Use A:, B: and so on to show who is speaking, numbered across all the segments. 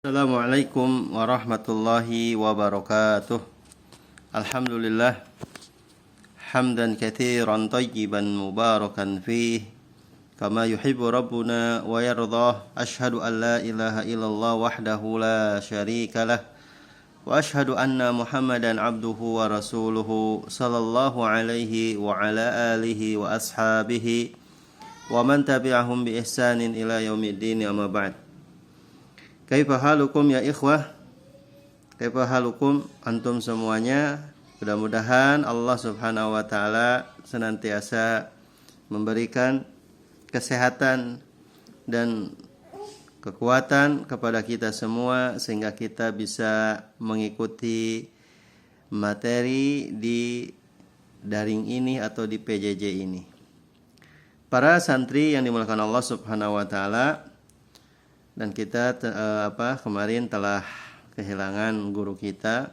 A: Assalamualaikum warahmatullahi wabarakatuh. Alhamdulillah hamdan katsiran tayyiban mubarakan fih kama yuhibbu rabbuna wa yardah. Asyhadu an la ilaha illallah wahdahu la syarikalah wa asyhadu anna Muhammadan abduhu wa rasuluhu sallallahu alaihi wa ala alihi wa ashabihi wa man tabi'ahum bi ihsanin ila yaumiddin, amma ba'd. Kaifa halukum ya ikhwah? Kaifa halukum antum semuanya? Mudah-mudahan Allah Subhanahu wa taala senantiasa memberikan kesehatan dan kekuatan kepada kita semua sehingga kita bisa mengikuti materi di daring ini atau di PJJ ini. Para santri yang dimuliakan Allah Subhanahu wa taala, dan kita kemarin telah kehilangan guru kita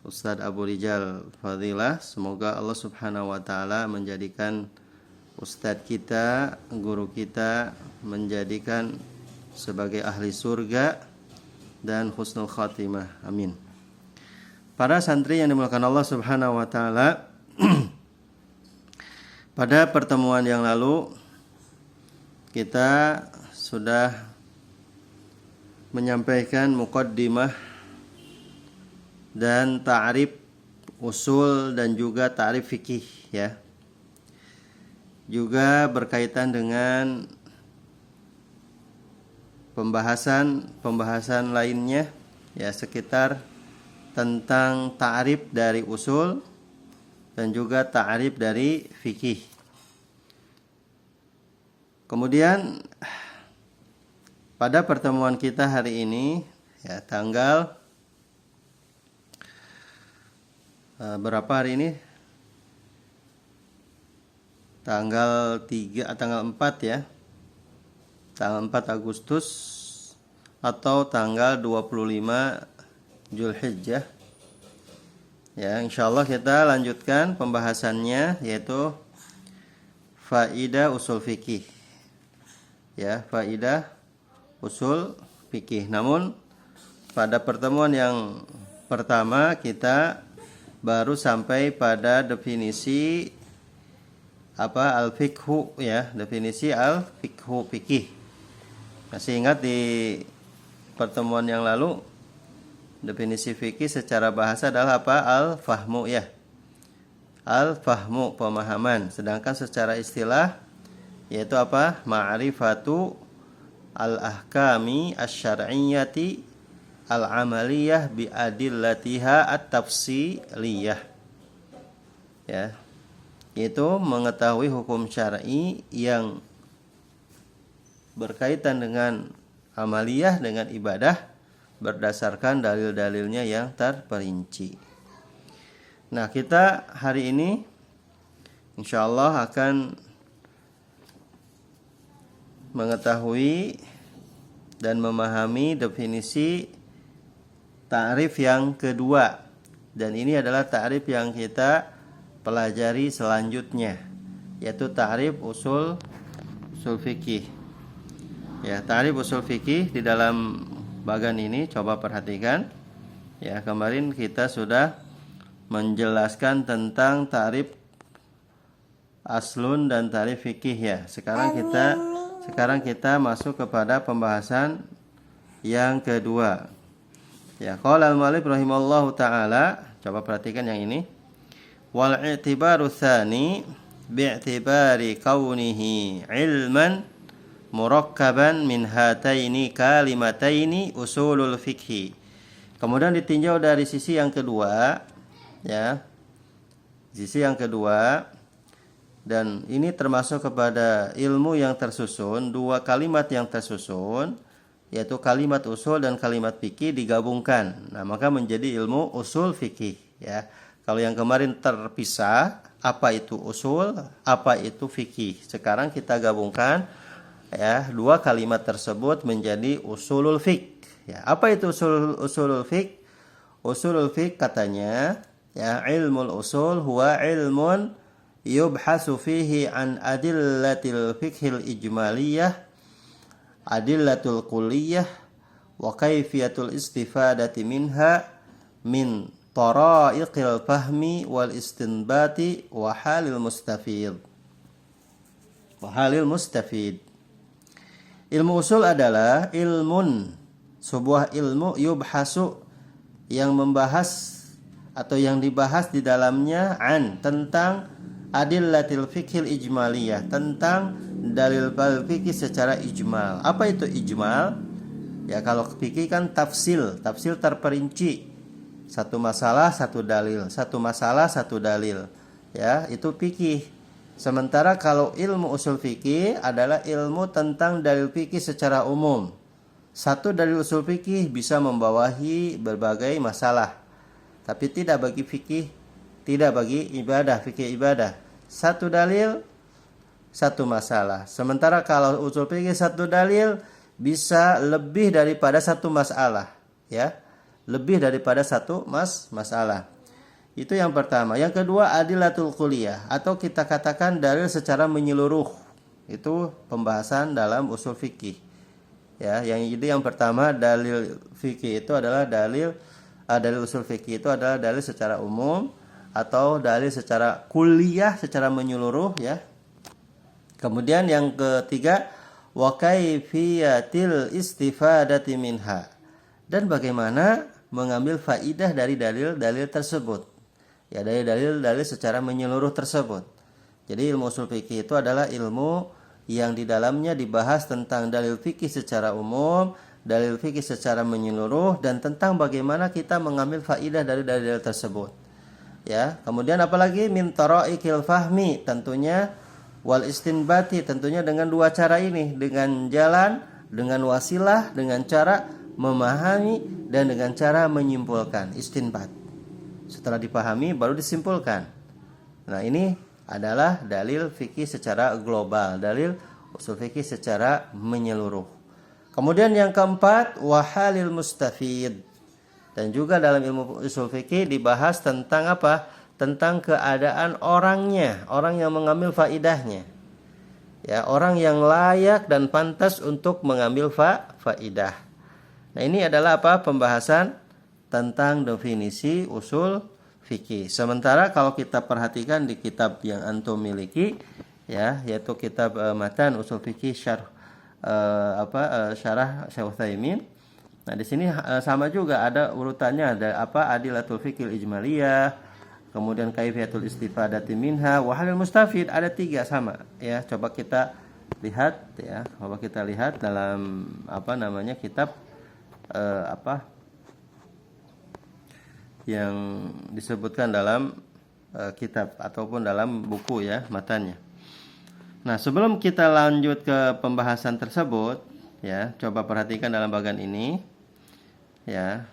A: Ustadz Abu Rijal Fadilah. Semoga Allah Subhanahu wa taala menjadikan Ustadz kita, guru kita, menjadikan sebagai ahli surga dan husnul khatimah. Amin. Para santri yang dimuliakan Allah Subhanahu wa taala, pada pertemuan yang lalu kita sudah menyampaikan muqaddimah dan ta'rif usul dan juga ta'rif fikih ya. Juga berkaitan dengan pembahasan lainnya ya, sekitar tentang ta'rif dari usul dan juga ta'rif dari fikih. Kemudian pada pertemuan kita hari ini ya, tanggal berapa hari ini? Tanggal 4 ya. Tanggal 4 Agustus atau tanggal 25 Zulhijjah. Ya, insyaallah kita lanjutkan pembahasannya, yaitu faidah usul fikih. Ya, faidah usul fikih. Namun pada pertemuan yang pertama kita baru sampai pada definisi al-fiqhu ya, definisi al-fiqhu fikih. Masih ingat di pertemuan yang lalu definisi fikih secara bahasa adalah apa? Al-fahmu ya. Al-fahmu, pemahaman. Sedangkan secara istilah yaitu apa? Ma'rifatu al-ahkami asy-syar'iyyati al-amaliyah bi adillatiha at-tafsiliyah. Ya. Yaitu mengetahui hukum syar'i yang berkaitan dengan amaliyah, dengan ibadah berdasarkan dalil-dalilnya yang terperinci. Nah, kita hari ini insyaallah akan mengetahui dan memahami definisi ta'rif yang kedua, dan ini adalah ta'rif yang kita pelajari selanjutnya, yaitu ta'rif usul fikih. Ya, ta'rif usul fikih di dalam bagan ini coba perhatikan. Ya, kemarin kita sudah menjelaskan tentang ta'rif aslun dan ta'rif fikih ya. Sekarang kita masuk kepada pembahasan yang kedua. Ya, qala al-mu'allif rahimallahu taala, coba perhatikan yang ini. Wal i'tibaru tsani bi'tibari kaunihi ilman murakkaban min hataini kalimataini usulul fikhi. Kemudian ditinjau dari sisi yang kedua ya. Sisi yang kedua, dan ini termasuk kepada ilmu yang tersusun, dua kalimat yang tersusun, yaitu kalimat usul dan kalimat fikih digabungkan. Nah, maka menjadi ilmu usul fikih ya. Kalau yang kemarin terpisah, apa itu usul, apa itu fikih. Sekarang kita gabungkan ya, dua kalimat tersebut menjadi usulul fiqh. Ya, apa itu usulul fiqh? Usulul fiqh katanya ya, ilmul usul huwa ilmun yubhasu fihi an adillatil fiqhil ijmaliyah, adillatul kulliyah, wa kaifiyatul istifadati minha min tara'iqil fahmi wal istinbati wa halil mustafid. Ilmu usul adalah sebuah ilmu yubhasu, yang membahas atau yang dibahas di dalamnya tentang adillatil fiqhil ijmaliyah, tentang dalil fikih secara ijmal. Apa itu ijmal? Ya, kalau fikih kan tafsil terperinci. Satu masalah satu dalil, satu masalah satu dalil. Ya, itu fikih. Sementara kalau ilmu usul fikih adalah ilmu tentang dalil fikih secara umum. Satu dalil usul fikih bisa membawahi berbagai masalah. Tapi tidak bagi fikih, tidak bagi ibadah, fikih ibadah. Satu dalil, satu masalah. Sementara kalau usul fikih satu dalil bisa lebih daripada satu masalah, ya. Lebih daripada satu masalah. Itu yang pertama. Yang kedua, adillatul kulliyah, atau kita katakan dalil secara menyeluruh. Itu pembahasan dalam usul fikih. Ya, yang pertama, dalil fikih itu adalah dalil usul fikih itu adalah dalil secara umum atau dalil secara kulliyah, secara menyeluruh, ya. Kemudian yang ketiga, wa kaifiyatil istifadati minha, dan bagaimana mengambil faidah dari dalil-dalil tersebut. Ya, dari dalil-dalil secara menyeluruh tersebut. Jadi ilmu usul fikih itu adalah ilmu yang di dalamnya dibahas tentang dalil fikih secara umum, dalil fikih secara menyeluruh, dan tentang bagaimana kita mengambil faidah dari dalil tersebut. Ya, kemudian apalagi min tara'iqil fahmi, tentunya wal istinbati, tentunya dengan dua cara ini, dengan jalan, dengan wasilah, dengan cara memahami, dan dengan cara menyimpulkan, istinbat. Setelah dipahami baru disimpulkan. Nah, ini adalah dalil fikih secara global, dalil usul fikih secara menyeluruh. Kemudian yang keempat, wahalil mustafid. Dan juga dalam ilmu usul fikih dibahas tentang apa? Tentang keadaan orangnya, orang yang mengambil faidahnya. Ya, orang yang layak dan pantas untuk mengambil faidah. Nah, ini adalah apa? Pembahasan tentang definisi usul fikih. Sementara kalau kita perhatikan di kitab yang antum miliki, ya, yaitu kitab Matan Usul Fikih Syarah Syekh Utsaimin. Nah, di sini sama juga ada urutannya, ada adillatul fiqhil ijmaliyah, kemudian kaifiyatul istifadati minha wa halil mustafid, ada 3 sama, ya. Coba kita lihat, ya. Coba kita lihat dalam kitab yang disebutkan dalam kitab ataupun dalam buku, ya, matanya. Nah, sebelum kita lanjut ke pembahasan tersebut, ya, coba perhatikan dalam bagian ini, ya.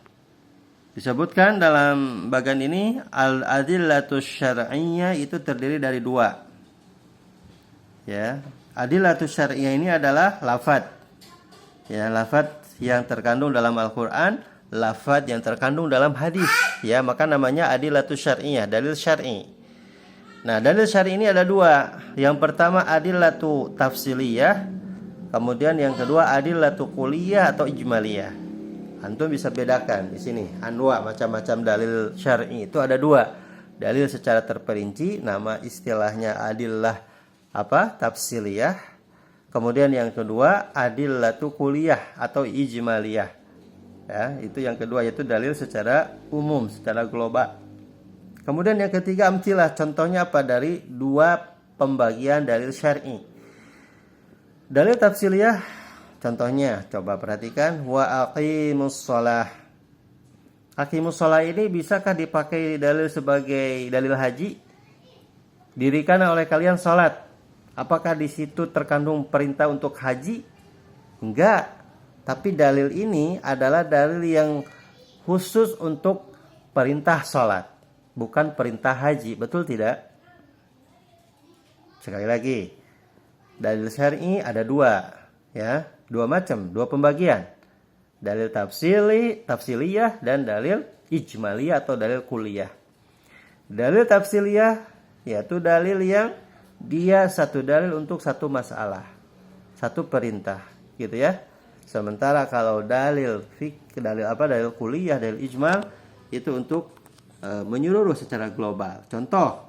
A: Disebutkan dalam bagian ini al-adillatus syar'iyyah itu terdiri dari 2. Ya, adillatus syar'iyyah ini adalah lafaz. Ya, lafaz yang terkandung dalam Al-Qur'an, lafaz yang terkandung dalam hadis, ya, maka namanya adillatus syar'iyyah, dalil syar'i. Nah, dalil syar'i ini ada 2. Yang pertama adillatu tafsiliyah, kemudian yang kedua adillatu kulliyah atau ijmaliyah. Antum bisa bedakan di sini. Macam-macam dalil syar'i itu ada 2. Dalil secara terperinci, nama istilahnya adillah tafsiliyah. Kemudian yang kedua adillatu kulliyah atau ijmaliyah. Ya, itu yang kedua, yaitu dalil secara umum, secara global. Kemudian yang ketiga amtilah, contohnya apa dari 2 pembagian dalil syar'i. Dalil tafsiliyah, contohnya coba perhatikan, wa aqimus shalah. Aqimus shalah ini bisakah dipakai dalil sebagai dalil haji? Dirikan oleh kalian salat. Apakah di situ terkandung perintah untuk haji? Enggak. Tapi dalil ini adalah dalil yang khusus untuk perintah salat, bukan perintah haji, betul tidak? Sekali lagi, dalil syar'i ada 2, ya, 2 macam, 2 pembagian. Dalil tafsiliyah dan dalil ijmaliyah atau dalil kulliyah. Dalil tafsiliyah yaitu dalil yang dia satu dalil untuk satu masalah, satu perintah, gitu ya. Sementara kalau dalil dalil kulliyah, dalil ijmal itu untuk menyeluruh secara global. Contoh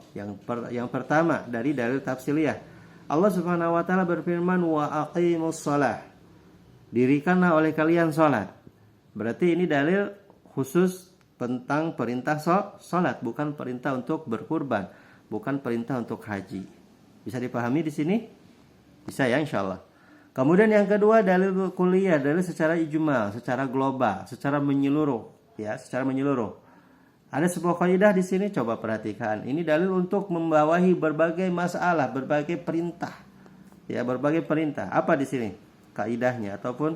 A: yang pertama dari dalil tafsiliyah. Allah Subhanahu wa taala berfirman wa aqimus shalah. Dirikanlah oleh kalian salat. Berarti ini dalil khusus tentang perintah salat, bukan perintah untuk berkurban, bukan perintah untuk haji. Bisa dipahami di sini? Bisa ya insyaallah. Kemudian yang kedua dalil kulliyah, dalil secara ijmal, secara global, secara menyeluruh, ya, secara menyeluruh. Ada sebuah kaidah di sini, coba perhatikan. Ini dalil untuk membawahi berbagai masalah, berbagai perintah. Ya, berbagai perintah. Apa di sini? Kaidahnya ataupun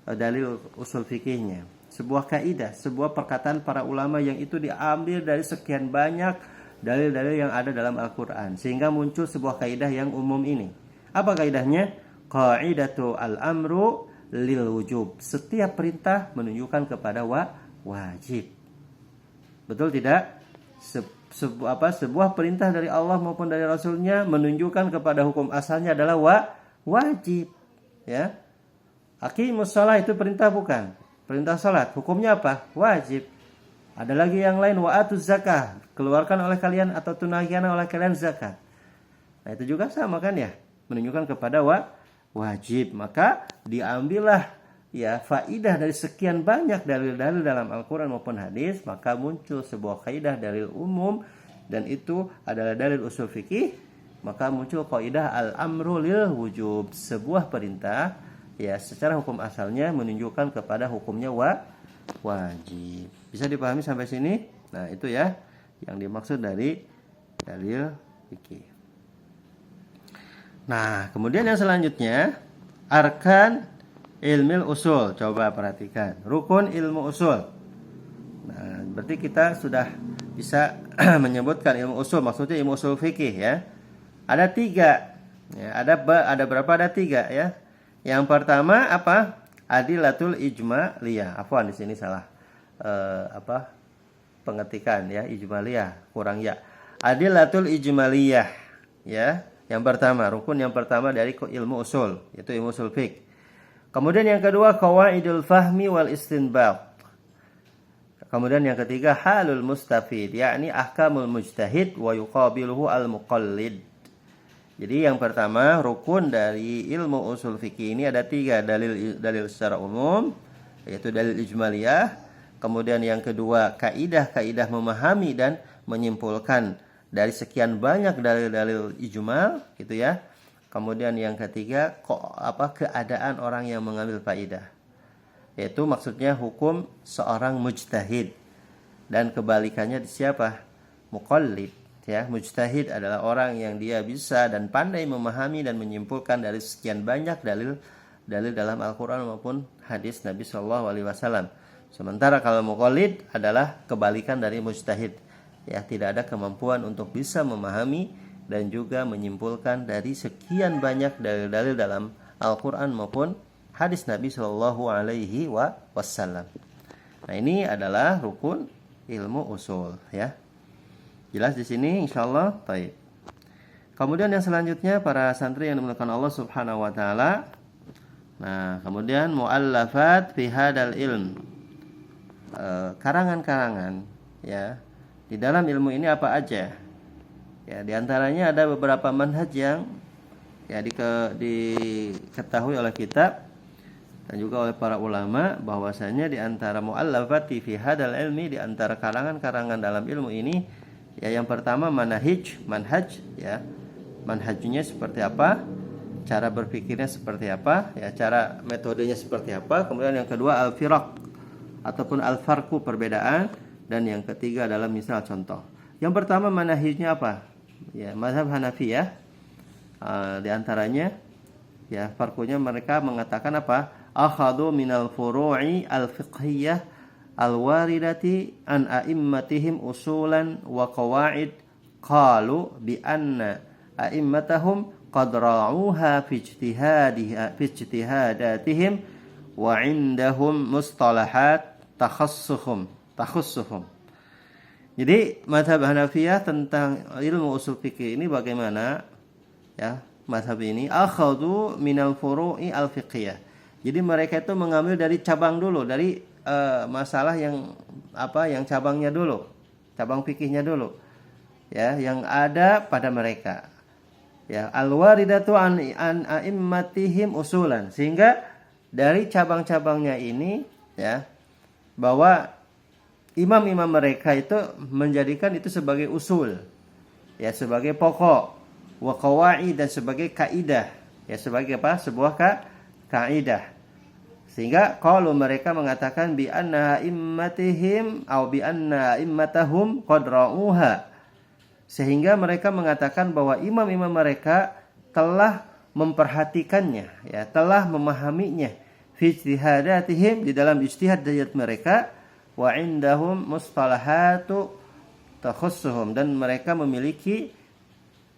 A: dalil usul fikihnya. Sebuah kaidah, sebuah perkataan para ulama yang itu diambil dari sekian banyak dalil-dalil yang ada dalam Al-Qur'an sehingga muncul sebuah kaidah yang umum ini. Apa kaidahnya? Qaidatu al-amru lil wujub. Setiap perintah menunjukkan kepada wajib. Betul tidak? Sebuah perintah dari Allah maupun dari Rasulnya menunjukkan kepada hukum asalnya adalah wajib. Ya, aqimus shalah itu perintah bukan? Perintah salat. Hukumnya apa? Wajib. Ada lagi yang lain, wa atuz zakah. Keluarkan oleh kalian atau tunaikan oleh kalian zakat. Nah, itu juga sama kan ya? Menunjukkan kepada wajib. Maka diambillah ya faidah dari sekian banyak dalil-dalil dalam Al-Qur'an maupun hadis, maka muncul sebuah kaidah dalil umum dan itu adalah dalil usul fikih, maka muncul kaidah al-amru lil wujub, sebuah perintah ya secara hukum asalnya menunjukkan kepada hukumnya wajib. Bisa dipahami sampai sini? Nah, itu ya yang dimaksud dari dalil fikih. Nah, kemudian yang selanjutnya arkan ilmu usul. Coba perhatikan. Rukun ilmu usul. Nah, berarti kita sudah bisa menyebutkan ilmu usul. Maksudnya ilmu usul fikih ya. Ada 3. Ya, ada berapa? Ada 3 ya. Yang pertama apa? Adilatul ijmaliyah. Afwan di sini salah. Pengetikan ya, ijmaliyah, kurang ya. Adilatul ijmaliyah ya. Yang pertama, rukun yang pertama dari ilmu usul, yaitu ilmu usul fiqh. Kemudian yang kedua qawaidul fahmi wal istinbat. Kemudian yang ketiga halul mustafid, yakni ahkamul mujtahid wa yuqabiluhu al muqallid. Jadi yang pertama rukun dari ilmu usul fikih ini ada 3 dalil secara umum, yaitu dalil ijmaliyah. Kemudian yang kedua kaidah-kaidah memahami dan menyimpulkan dari sekian banyak dalil-dalil ijmal gitu ya. Kemudian yang ketiga keadaan orang yang mengambil faidah. Yaitu maksudnya hukum seorang mujtahid. Dan kebalikannya di siapa? Muqallid. Ya, mujtahid adalah orang yang dia bisa dan pandai memahami dan menyimpulkan dari sekian banyak dalil dalam Al-Qur'an maupun hadis Nabi sallallahu alaihi wasallam. Sementara kalau muqallid adalah kebalikan dari mujtahid. Ya, tidak ada kemampuan untuk bisa memahami dan juga menyimpulkan dari sekian banyak dalil-dalil dalam Al-Qur'an maupun hadis Nabi sallallahu alaihi wasallam. Nah, ini adalah rukun ilmu usul ya. Jelas di sini insyaallah. Baik. Kemudian yang selanjutnya para santri yang dimuliakan Allah Subhanahu wa taala. Nah, kemudian muallafat fi hadal ilm. Karangan-karangan ya. Di dalam ilmu ini apa aja? Ya, di antaranya ada beberapa manhaj yang ya diketahui oleh kitab dan juga oleh para ulama bahwasanya di antara muallafati fi hadal ilmi, di antara karangan-karangan dalam ilmu ini ya yang pertama manhaj ya. Manhajnya seperti apa? Cara berpikirnya seperti apa? Ya, cara metodenya seperti apa? Kemudian yang kedua al-firaq ataupun al-farqu, perbedaan, dan yang ketiga adalah misal contoh. Yang pertama manhajnya apa? Ya, mazhab Hanafi ya. Di antaranya ya farqunya mereka mengatakan apa? Akhadhu minal furu'i al-fiqhiyah al-waridati an a'immatihim usulan wa qawaid qalu bi anna a'immatahum qad ra'uha fi ijtihadatihim wa 'indahum mustalahat takhassuhum. Jadi mazhab Hanafiyah tentang ilmu usul fikih ini bagaimana? Ya, mazhab ini akhadhu minal furu'i al-fiqhiyah. Jadi mereka itu mengambil dari cabang dulu, dari masalah yang yang cabangnya dulu, cabang fikihnya dulu, ya, yang ada pada mereka. Ya, al-waridatu an a'immatihim usulan, sehingga dari cabang-cabangnya ini, ya, bahwa imam-imam mereka itu menjadikan itu sebagai usul, ya, sebagai pokok, wa qawaid, dan sebagai kaidah, ya, sebagai apa? Sebuah kaidah. Sehingga kalau mereka mengatakan bi anna immatihim atau bi anna immatahum qad ra'uha, sehingga mereka mengatakan bahwa imam-imam mereka telah memperhatikannya, ya, telah memahaminya fi ijtihadatihim, di dalam ijtihad mereka, wa indahum mustalahatu takhussuhum, dan mereka memiliki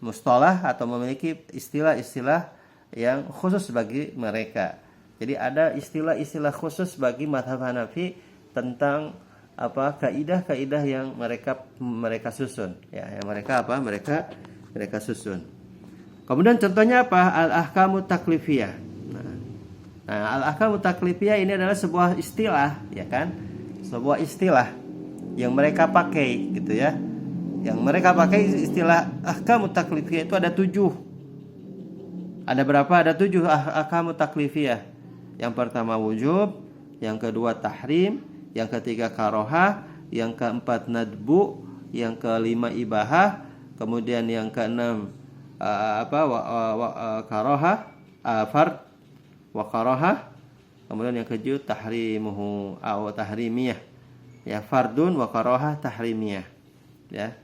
A: mustalah atau memiliki istilah-istilah yang khusus bagi mereka. Jadi ada istilah-istilah khusus bagi mazhab Hanafi tentang kaidah-kaidah yang mereka susun, ya, yang mereka susun. Kemudian contohnya apa? Al-ahkamu taklifiyah. Nah, al-ahkamu taklifiyah ini adalah sebuah istilah, ya kan? Sebuah istilah yang mereka pakai, gitu ya. Yang mereka pakai istilah ahkamu taklifiyah itu ada 7. Ada berapa? Ada 7 ahkamu taklifiyah. Yang pertama wujub, yang kedua tahrim, yang ketiga karohah, yang keempat nadbu, yang kelima ibahah, kemudian yang keenam karohah, fard wa karohah, kemudian yang ketujuh tahrimuhu atau tahrimiyah, ya, fardun wa karohah tahrimiyah, ya.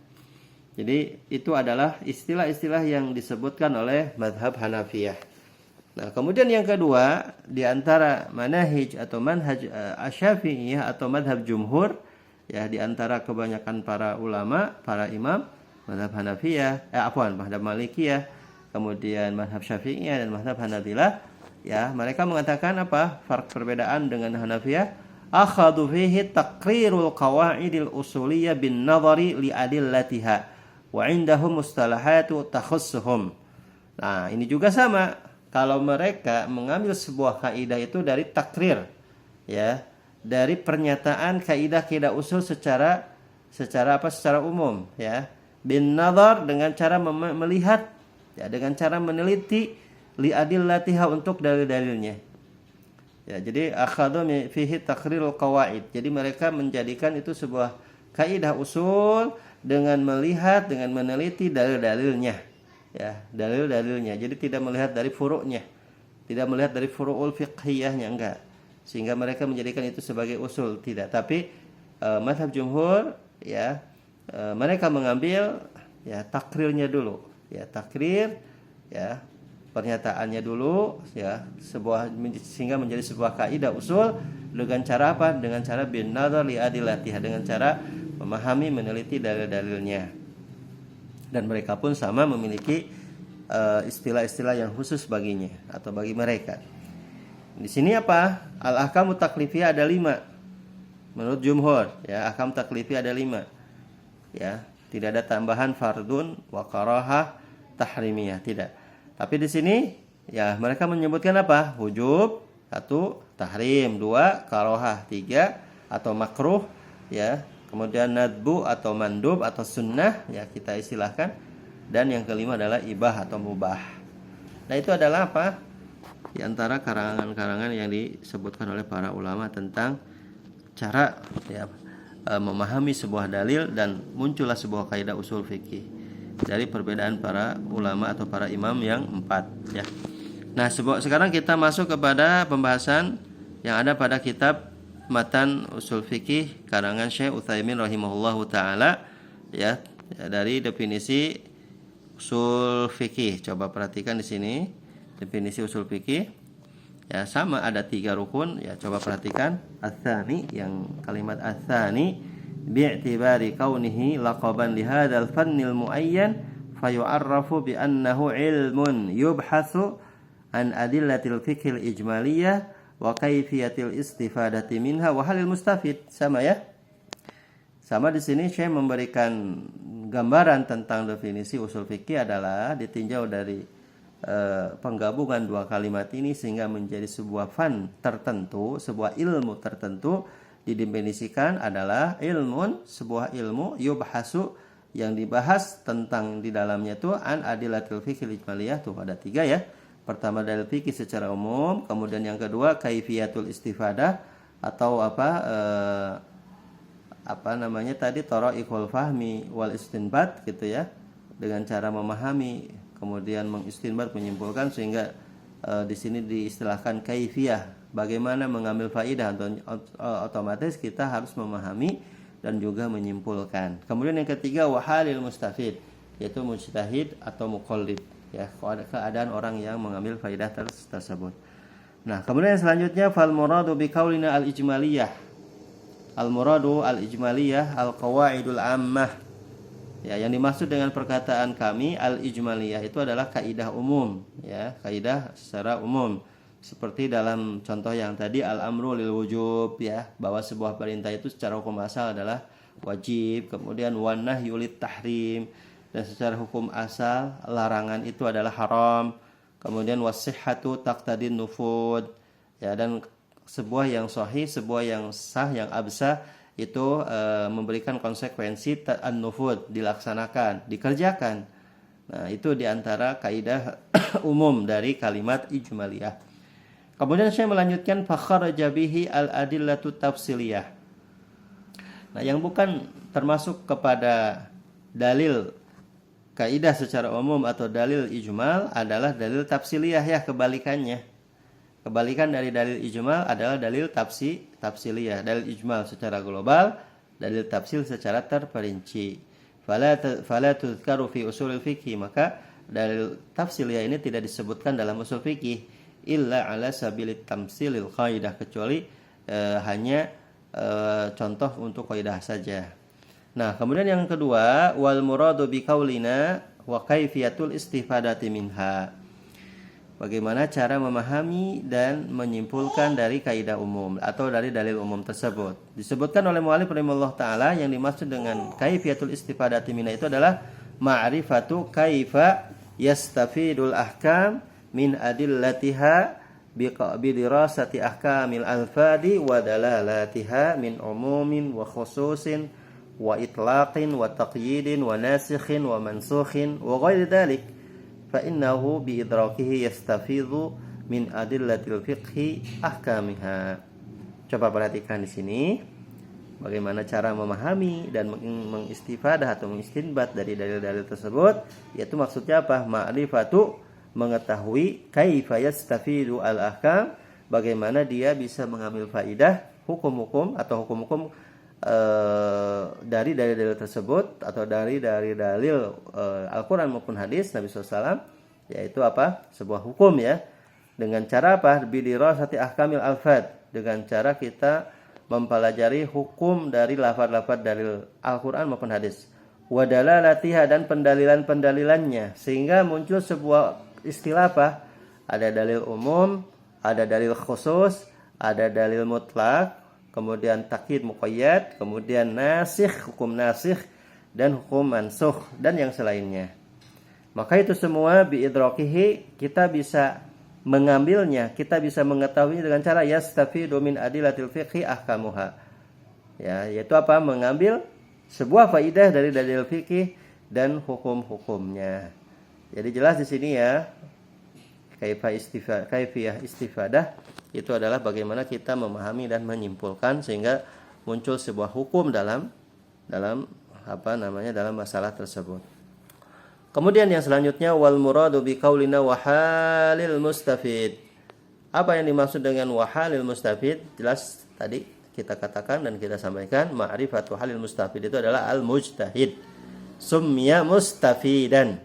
A: Jadi itu adalah istilah-istilah yang disebutkan oleh mazhab Hanafiyah. Nah, kemudian yang kedua, di antara manhaj atau manhaj Asy-Syafi'iyah atau mazhab jumhur, ya, di antara kebanyakan para ulama, para imam mazhab Hanafiyah, mazhab Malikiyah, kemudian mazhab Syafi'iyah dan mazhab Hanabilah, ya, mereka mengatakan apa? Perbedaan dengan Hanafiyah, akhadhu fihi taqrirul qawaidil usuliyah bin nadhari li adillatiha wa indahum mustalahatu takhussuhum. Nah, ini juga sama. Kalau mereka mengambil sebuah kaidah itu dari takrir, ya, dari pernyataan kaidah-kaidah usul secara umum, ya, bin nazar, dengan cara melihat, ya, dengan cara meneliti, li adillatiha, untuk dalil-dalilnya. Ya, jadi akhadhu fihi takrirul qawaid. Jadi mereka menjadikan itu sebuah kaidah usul dengan melihat, dengan meneliti dalil-dalilnya. Ya, dalil-dalilnya. Jadi tidak melihat dari furu'nya, tidak melihat dari furu'ul fiqhiyahnya, enggak. Sehingga mereka menjadikan itu sebagai usul, tidak. Tapi mazhab jumhur, ya, mereka mengambil, ya, takrirnya dulu, ya, takrir, ya, pernyataannya dulu, ya, sehingga menjadi sebuah kaidah usul dengan cara apa? Dengan cara bin nazar li adillatiha, dengan cara memahami, meneliti dalil-dalilnya. Dan mereka pun sama memiliki istilah-istilah yang khusus baginya atau bagi mereka. Di sini apa? Al-ahkamu taklifiyah ada 5. Menurut jumhur, ya, ahkam taklifiyah ada 5. Ya, tidak ada tambahan fardun wa karahah tahrimiyah, tidak. Tapi di sini, ya, mereka menyebutkan apa? Wujub 1, tahrim 2, karohah 3 atau makruh, ya. Kemudian nadbu atau mandub atau sunnah, ya, kita istilahkan. Dan yang kelima adalah ibah atau mubah. Nah, itu adalah apa? Di antara karangan-karangan yang disebutkan oleh para ulama tentang cara, ya, memahami sebuah dalil, dan muncullah sebuah kaidah usul fikih dari perbedaan para ulama atau para imam yang 4, ya. Nah, sekarang kita masuk kepada pembahasan yang ada pada kitab Matan Usul Fikih karangan Syekh Utsaimin rahimahullahu taala, ya, dari definisi usul fikih. Coba perhatikan di sini definisi usul fikih. Ya, sama, ada 3 rukun, ya, coba perhatikan. Ats-tsani, yang kalimat ats-tsani, bi'tibari kaunihi laqaban li hadzal fannil muayyan fayu'arrafu bi annahu ilmun yubhatsu an adillatil fiqhil ijmaliyah wa kaifiyatil istifadati minha wa halil mustafid. Sama, ya. Sama di sini saya memberikan gambaran tentang definisi usul fikih adalah ditinjau dari penggabungan dua kalimat ini sehingga menjadi sebuah fan tertentu, sebuah ilmu tertentu, didefinisikan adalah sebuah ilmu yubhasu, yang dibahas tentang di dalamnya itu an adillatil fiqhil ijmaliyah. Tuh ada 3 ya. Pertama dalil fikih secara umum, kemudian yang kedua kaifiyatul istifadah atau apa namanya tadi thara'iqul fahmi wal istinbat gitu ya, dengan cara memahami kemudian mengistinbat, menyimpulkan, sehingga di sini diistilahkan kaifiyah, bagaimana mengambil faidah. Otomatis kita harus memahami dan juga menyimpulkan. Kemudian yang ketiga wahalil mustafid, yaitu mujtahid atau muqallid ya, keadaan orang yang mengambil faidah tersebut. Nah, kemudian yang selanjutnya fal muradu bi qaulina al ijmaliyah. Al muradu al ijmaliyah al qawaidul ammah. Ya, yang dimaksud dengan perkataan kami al ijmaliyah itu adalah kaidah umum ya, kaidah secara umum. Seperti dalam contoh yang tadi al-amru lil wujub ya, bahwa sebuah perintah itu secara hukum asal adalah wajib, kemudian wan nahyu lit tahrim, dan secara hukum asal larangan itu adalah haram, kemudian wasihhatu taqtadin nufud ya, dan sebuah yang sahih, sebuah yang sah, yang absah itu memberikan konsekuensi an-nufud, dilaksanakan, dikerjakan. Nah, itu diantara kaidah umum dari kalimat ijmaliyah. Kemudian saya melanjutkan fakharaja bihi al-adillatu tafsiliyah. Nah, yang bukan termasuk kepada dalil kaidah secara umum atau dalil ijmal adalah dalil tafsiliyah ya, kebalikannya. Kebalikan dari dalil ijmal adalah dalil tafsiliyah. Dalil ijmal secara global, dalil tafsil secara terperinci. Fala tuzkaru fi usulil fiqh, maka dalil tafsiliyah ini tidak disebutkan dalam usul fikih illa ala sabilit tamsilil qaidah, kecuali hanya contoh untuk kaidah saja. Nah, kemudian yang kedua wal muradu bi qaulina wa kaifiyatul istifadati minha, bagaimana cara memahami dan menyimpulkan dari kaidah umum atau dari dalil umum tersebut. Disebutkan oleh mu'allif rahimahullah ta'ala, yang dimaksud dengan kaifiyatul istifadati minha itu adalah ma'rifatu kaifa yastafidul ahkam min adillatiha bidirasati ahkamil alfadi wa dalalatiha min umumin wa khususin wa itlaqin wa taqyidin wa nasikhin wa mansukhin wa ghairi dhalik, fa innahu bi idrakihi yastafidhu min adillatil fiqhi ahkamiha. Coba perhatikan di sini bagaimana cara memahami dan mengistifadah atau mengistinbat dari dalil-dalil tersebut, yaitu maksudnya apa? Ma'rifatu, mengetahui, kaifa yastafidu al-ahkam, bagaimana dia bisa mengambil faidah hukum-hukum atau hukum-hukum dari dalil-dalil tersebut atau dari dalil Al-Quran maupun hadis Nabi SAW, yaitu apa? Sebuah hukum ya. Dengan cara apa? Bidirasati ahkamil alfad, dengan cara kita mempelajari hukum dari lafaz-lafaz dalil Al-Quran maupun hadis. Wadalalatiha, dan pendalilan-pendalilannya, sehingga muncul sebuah istilah apa? Ada dalil umum, ada dalil khusus, ada dalil mutlak, kemudian takyid muqayyad, kemudian nasikh, hukum nasikh, dan hukum mansukh, dan yang selainnya. Maka itu semua biidrakihi, kita bisa mengambilnya, kita bisa mengetahuinya dengan cara yastafidu min adillatil fiqhi ahkamuha. Ya, yaitu apa? Mengambil sebuah faidah dari dalil fikih dan hukum-hukumnya. Jadi jelas di sini ya, kaifiyah istifadah itu adalah bagaimana kita memahami dan menyimpulkan sehingga muncul sebuah hukum dalam dalam masalah tersebut. Kemudian yang selanjutnya wal muradu bi qaulina wa halil mustafid. Apa yang dimaksud dengan wa halil mustafid? Jelas tadi kita katakan dan kita sampaikan, ma'rifatu halil mustafid itu adalah al mujtahid. Summiya mustafidan.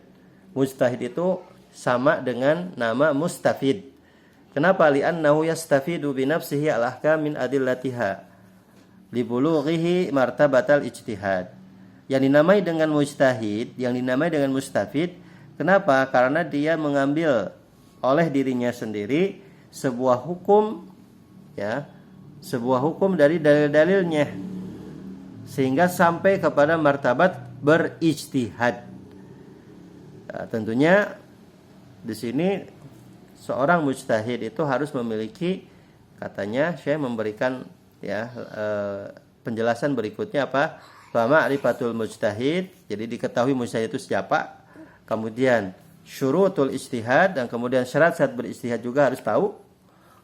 A: Mujtahid itu sama dengan nama mustafid. Kenapa? Li'annahu yastafidu bi nafsihi al-ahkam min adillatiha li bulughihi martabatal ijtihad. Yang dinamai dengan mujtahid, yang dinamai dengan mustafid, kenapa? Karena dia mengambil oleh dirinya sendiri sebuah hukum ya, sebuah hukum dari dalil-dalilnya sehingga sampai kepada martabat berijtihad. Nah, tentunya di sini seorang mujtahid itu harus memiliki, katanya Syekh memberikan ya penjelasan berikutnya apa? Fa ma'rifatul mujtahid, jadi diketahui mujtahid itu siapa. Kemudian syurutul ijtihad, dan kemudian syarat-syarat berijtihad juga harus tahu.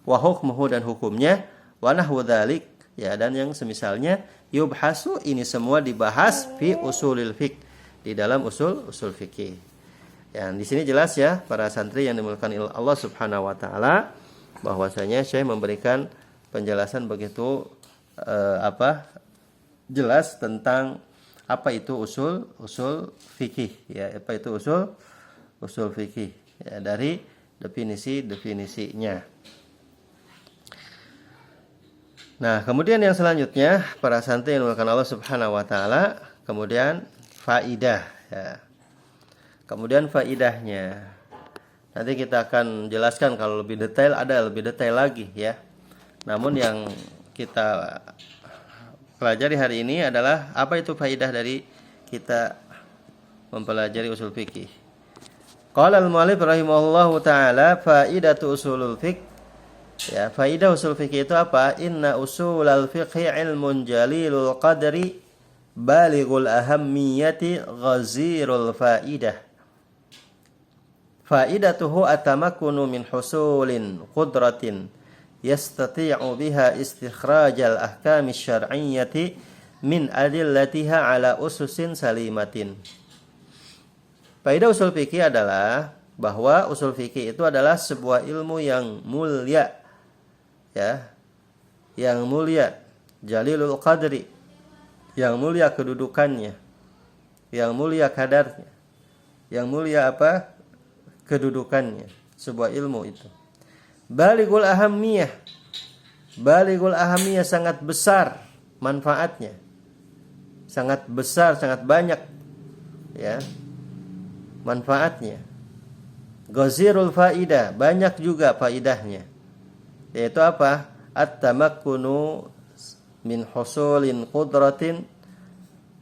A: Wa hukmuhu, dan hukumnya. Wa nahwu dzalik, ya, dan yang semisalnya. Yubhasu, ini semua dibahas fi usulil fiqh, di dalam usul fikih. Ya, di sini jelas ya para santri yang dimuliakan Allah Subhanahu wa taala, bahwasanya Syekh memberikan penjelasan begitu jelas tentang apa itu usul fikih, ya, apa itu usul fikih, ya, dari definisinya. Nah, kemudian yang selanjutnya para santri yang dimuliakan Allah Subhanahu wa taala, kemudian faidah, ya. Kemudian faidahnya nanti kita akan jelaskan kalau lebih detail, ada lebih detail lagi ya. Namun yang kita pelajari hari ini adalah apa itu faidah dari kita mempelajari usul fikih. Qala al-mu'allif rahimahullahu taala faidatu usulul fiqh. Ya, faidah usul fikih itu apa? Inna usulal fiqhi ilmun jalilul qadri balighul ahammiyati ghazirul faidah. Faidatuhu atamakkunu min husulin qudratin yastati'u biha istikhrajal ahkami syar'iyyati min adillatiha ala ususin salimatin. Faidah usul fikih adalah bahwa usul fikih itu adalah sebuah ilmu yang mulia, ya, yang mulia, jalilul qadri, yang mulia kedudukannya, yang mulia kadarnya, yang mulia apa? Kedudukannya, sebuah ilmu itu. Balighul ahammiyah, balighul ahammiyah, sangat besar manfaatnya, sangat besar, sangat banyak, ya, manfaatnya. Ghazirul faidah, banyak juga faidahnya. Yaitu apa? At-tamakkunu min husulin qudratin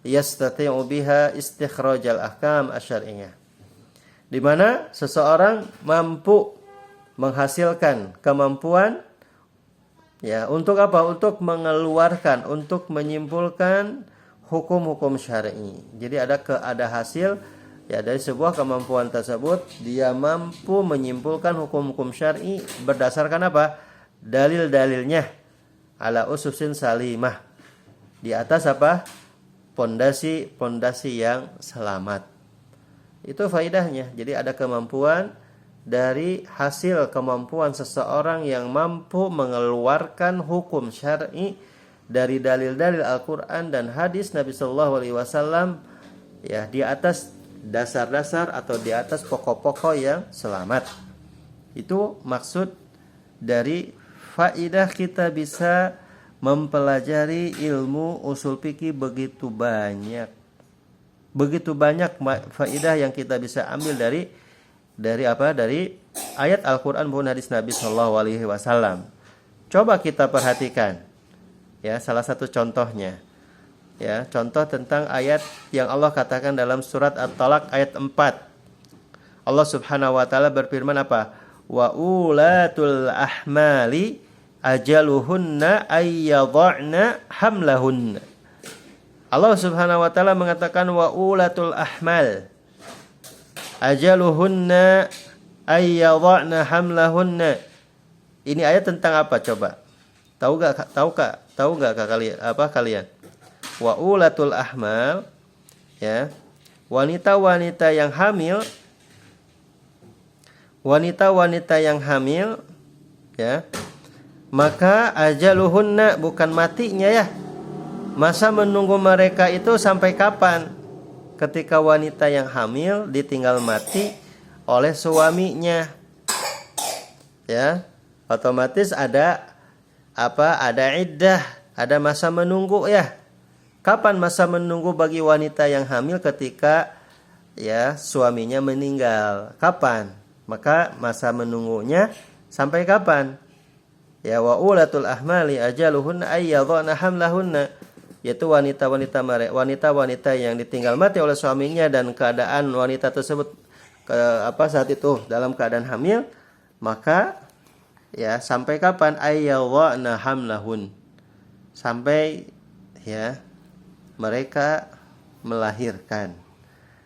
A: yastati'u biha istikhrajal ahkam asy-syar'iyyah. Di mana seseorang mampu menghasilkan kemampuan, ya, untuk apa? Untuk mengeluarkan, untuk menyimpulkan hukum-hukum syar'i. Jadi ada hasil, ya, dari sebuah kemampuan tersebut dia mampu menyimpulkan hukum-hukum syar'i berdasarkan apa? Dalil-dalilnya ala ususin salimah, di atas apa? Pondasi yang selamat. Itu faidahnya. Jadi ada kemampuan dari hasil kemampuan seseorang yang mampu mengeluarkan hukum syar'i dari dalil-dalil Al-Qur'an dan hadis Nabi sallallahu alaihi wasallam, ya, di atas dasar-dasar atau di atas pokok-pokok yang selamat. Itu maksud dari faidah kita bisa mempelajari ilmu usul fikih begitu banyak. Begitu banyak faidah yang kita bisa ambil dari apa? Dari ayat Al-Qur'an maupun hadis Nabi sallallahu alaihi wasallam. Coba kita perhatikan. Ya, salah satu contohnya. Ya, contoh tentang ayat yang Allah katakan dalam surat At-Talaq ayat 4. Allah Subhanahu wa taala berfirman apa? Wa ulatul ahmali ajaluhunna ayyadha'na hamlahunna. Allah Subhanahu wa taala mengatakan wa ulatul ahmal ajaluhunna ayyadha'na hamlahunna. Ini ayat tentang apa coba? Tahu enggak kalian? Wa ulatul ahmal, ya, wanita-wanita yang hamil, ya, maka ajaluhunna, bukan matinya, ya, masa menunggu mereka itu sampai kapan? Ketika wanita yang hamil ditinggal mati oleh suaminya, ya, otomatis ada apa? Ada iddah, ada masa menunggu, ya. Kapan masa menunggu bagi wanita yang hamil ketika, ya, suaminya meninggal? Kapan? Maka masa menunggunya sampai kapan? Ya, wa ulatul ahmali ajaluhunna ayyadhana hamlahunna, yaitu wanita-wanita yang ditinggal mati oleh suaminya dan keadaan wanita tersebut saat itu dalam keadaan hamil, maka ya sampai kapan? Ayyadhana hamlahun, sampai ya mereka melahirkan.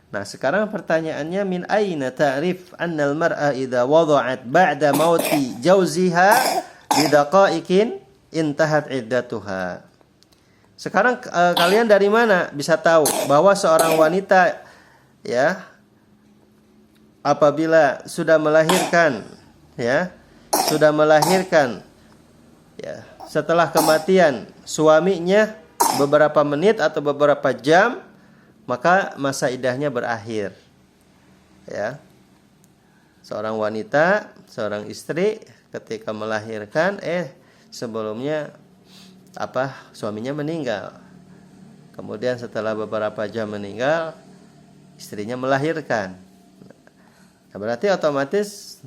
A: Nah, sekarang pertanyaannya, min aina ta'rif anna al-mar'a idza wada'at ba'da mauti jawziha bidaqaiqin intahat iddatuha. Sekarang kalian dari mana bisa tahu bahwa seorang wanita ya apabila sudah melahirkan ya setelah kematian suaminya beberapa menit atau beberapa jam, maka masa iddahnya berakhir. Ya. Seorang wanita, seorang istri ketika melahirkan sebelumnya suaminya meninggal. Kemudian setelah beberapa jam meninggal, istrinya melahirkan. Nah, berarti otomatis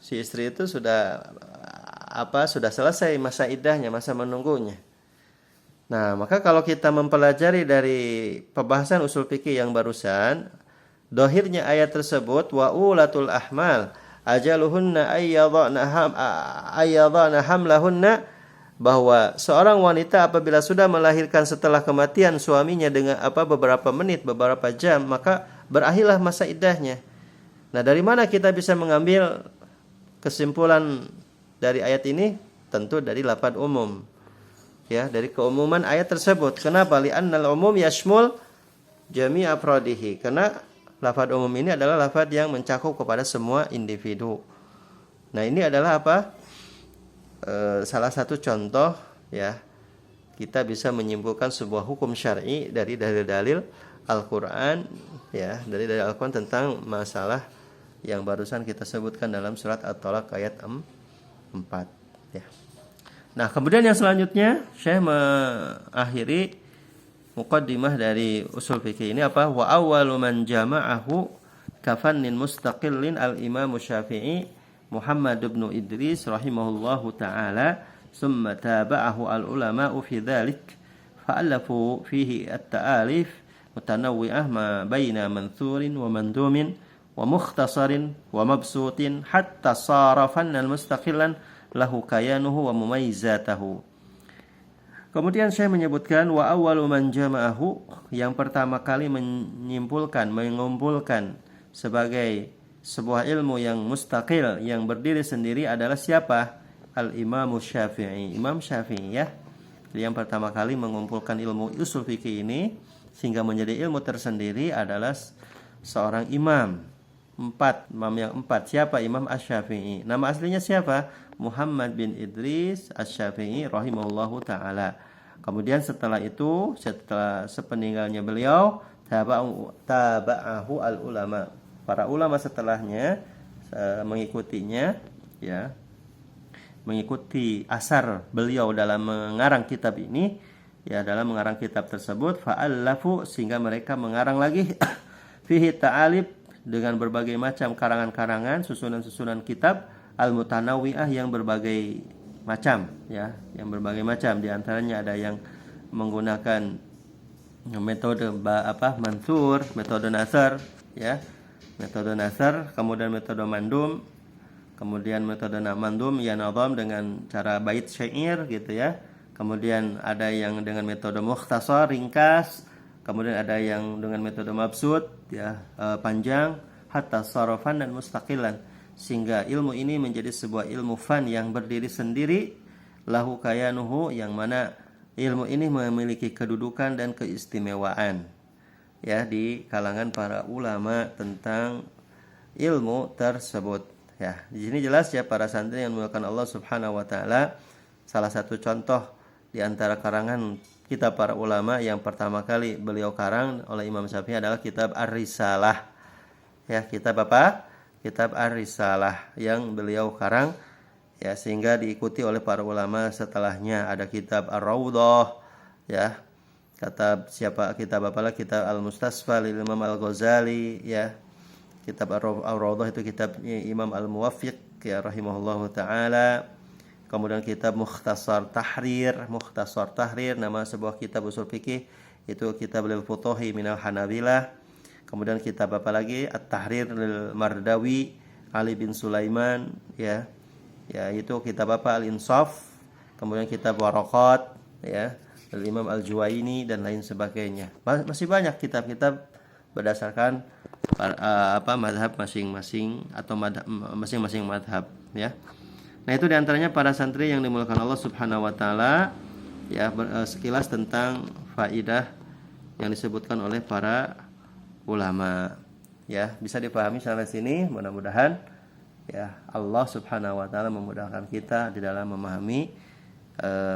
A: si istri itu sudah selesai masa iddahnya, masa menunggunya. Nah, maka kalau kita mempelajari dari pembahasan usul fikih yang barusan, dohirnya ayat tersebut, wa ulatul ahmal ajaluhunna ayyadhana hamlahunna, bahwa seorang wanita apabila sudah melahirkan setelah kematian suaminya dengan beberapa menit, beberapa jam, maka berakhirlah masa iddahnya. Nah, dari mana kita bisa mengambil kesimpulan dari ayat ini? Tentu dari lafaz umum. Ya, dari keumuman ayat tersebut. Kenapa? Li'annal umum yashmul jami' afradihi. Karena lafaz umum ini adalah lafaz yang mencakup kepada semua individu. Nah, ini adalah salah satu contoh ya, kita bisa menyimpulkan sebuah hukum syar'i dari dalil-dalil Al-Qur'an ya, dari dalil Al-Qur'an tentang masalah yang barusan kita sebutkan dalam surat At-Talaq ayat 4 ya. Nah, kemudian yang selanjutnya Syekh mengakhiri muqaddimah dari usul fikih ini wa awwalu man jama'ahu kafannin mustaqillin al-Imam Syafi'i Muhammad bin Idris rahimahullahu taala, summa tabi'ahu al-ulama'u fi dzalik fa'alafu fihi at-ta'alif mutanawwi'ah ma baina manthurin wa mandumin wa mukhtasarin wa mabsutin hatta sara fannan mustaqillan lahu kayanuhu wa mumayyizatahu. Kemudian saya menyebutkan wa awwalu man jama'ahu, yang pertama kali mengumpulkan sebagai sebuah ilmu yang mustaqil, yang berdiri sendiri adalah siapa? Al-Imam Syafi'i, Imam Syafi'i ya. Yang pertama kali mengumpulkan ilmu usul fikih ini sehingga menjadi ilmu tersendiri adalah seorang imam. Imam yang empat. Siapa? Imam Asy-Syafi'i. Nama aslinya siapa? Muhammad bin Idris Asy-Syafi'i rahimahullahu taala. Kemudian setelah itu, setelah sepeninggalnya beliau, taba'ahu al-ulama. Para ulama setelahnya mengikutinya ya. Mengikuti asar beliau dalam mengarang kitab ini ya, dalam mengarang kitab tersebut fa'allafu, sehingga mereka mengarang lagi fihi ta'alib, dengan berbagai macam karangan-karangan, susunan-susunan kitab al-mutanawwi'ah, yang berbagai macam ya, yang berbagai macam. Di antaranya ada yang menggunakan metode mansur, metode nasr ya, metode nasr, kemudian metode mandum, kemudian metode mandum ya nazam dengan cara bait syair gitu ya. Kemudian ada yang dengan metode mukhtasar, ringkas. Kemudian ada yang dengan metode mabsut ya, panjang, hatta sarafan dan mustaqilan, sehingga ilmu ini menjadi sebuah ilmu fan yang berdiri sendiri, lahu kayanuhu, yang mana ilmu ini memiliki kedudukan dan keistimewaan ya di kalangan para ulama tentang ilmu tersebut ya. Di sini jelas ya para santri yang dimuliakan Allah Subhanahu wa taala, salah satu contoh di antara karangan kitab para ulama yang pertama kali beliau karang oleh Imam Syafi'i adalah kitab Ar-Risalah. Ya, kitab apa? Kitab Ar-Risalah yang beliau karang ya, sehingga diikuti oleh para ulama setelahnya. Ada kitab Ar-Raudhah ya. Kitab apalah? Kitab Al-Mustasfa lil Imam Al-Ghazali ya. Kitab Ar-Raudhah itu kitabnya Imam Al-Muwaffiq ya rahimahullahu taala. Kemudian kitab Mukhtasar Tahrir, nama sebuah kitab usul fikih, itu kitab Al-Futuhi minal Hanabilah. Kemudian kitab apa lagi? At-Tahrir lil Mardawi Ali bin Sulaiman, ya. Ya, itu kitab apa? Al-Insaf. Kemudian kitab Waraqat, ya, Imam Al-Juwaini dan lain sebagainya. Masih banyak kitab-kitab berdasarkan madhab masing-masing atau masing-masing madhab, ya. Nah, itu diantaranya para santri yang dimulakan Allah Subhanahu Wa Taala, ya, sekilas tentang faidah yang disebutkan oleh para ulama, ya, bisa dipahami sampai sini. Mudah-mudahan, ya, Allah Subhanahu Wa Taala memudahkan kita di dalam memahami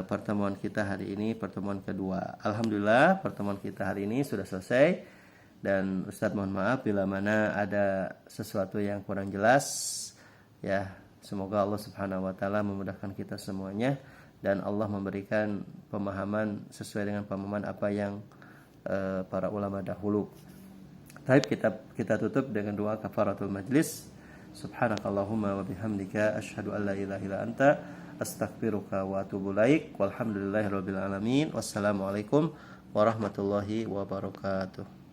A: pertemuan kita hari ini, pertemuan kedua. Alhamdulillah, pertemuan kita hari ini sudah selesai. Dan Ustadz mohon maaf bila mana ada sesuatu yang kurang jelas, ya. Semoga Allah Subhanahu Wa Taala memudahkan kita semuanya dan Allah memberikan pemahaman sesuai dengan pemahaman apa yang para ulama dahulu. Baik, kita tutup dengan doa kafaratul majlis. Subhanakallahumma wa bihamdika asyhadu an la ilaha illa anta astaghfiruka wa atubu ilaik. Walhamdulillahirabbil alamin. Wassalamualaikum warahmatullahi wabarakatuh.